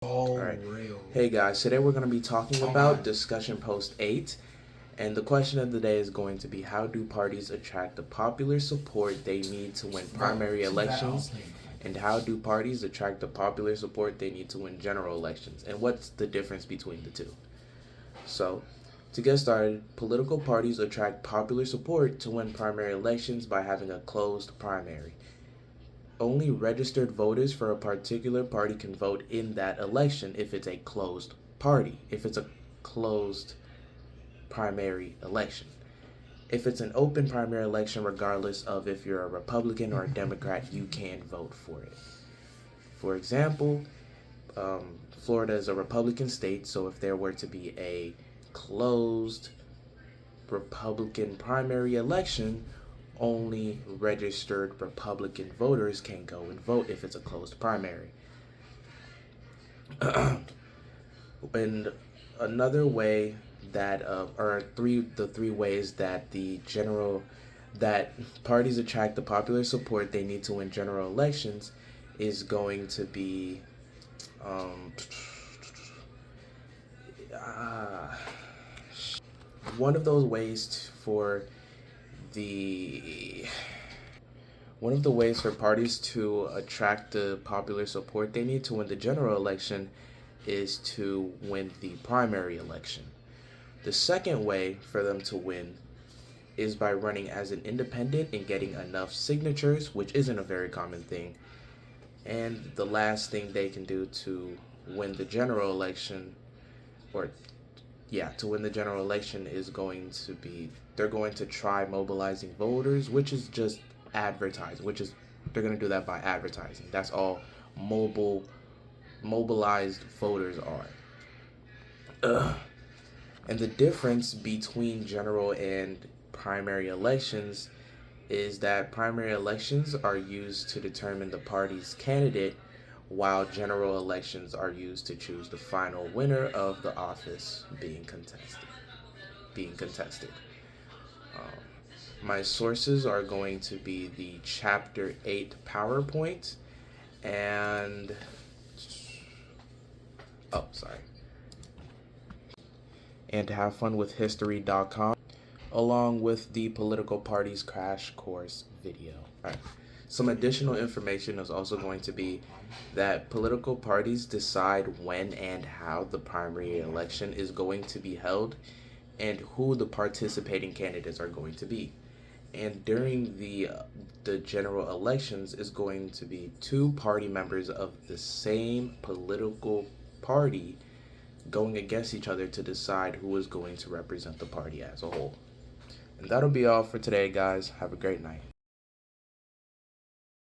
Alright. Hey guys, today we're going to be talking about discussion post 8, and the question of the day is going to be, how do parties attract the popular support they need to win primary elections, and how do parties attract the popular support they need to win general elections, and what's the difference between the two? So, to get started, political parties attract popular support to win primary elections by having a closed primary. Only registered voters for a particular party can vote in that election if it's a closed party, if it's a closed primary election. If it's an open primary election, regardless of if you're a Republican or a Democrat, you can vote for it. For example, Florida is a Republican state, so if there were to be a closed Republican primary election, only registered Republican voters can go and vote if it's a closed primary. And another way that, the three ways that that parties attract the popular support they need to win general elections is going to be, one of those ways for parties to attract the popular support they need to win the general election is to win the primary election. The second way for them to win is by running as an independent and getting enough signatures, which isn't a very common thing. And the last thing they can do to win the general election, is going to be, they're going to try mobilizing voters, which is just advertising, they're going to do that by advertising. That's all mobilized voters are. And the difference between general and primary elections is that primary elections are used to determine the party's candidate, while general elections are used to choose the final winner of the office being contested. My sources are going to be the Chapter 8 PowerPoint and HaveFunWithHistory.com, along with the Political Parties Crash Course video. All right. Some additional information is also going to be that political parties decide when and how the primary election is going to be held and who the participating candidates are going to be. And during the general elections is going to be two party members of the same political party going against each other to decide who is going to represent the party as a whole. And that'll be all for today, guys. Have a great night.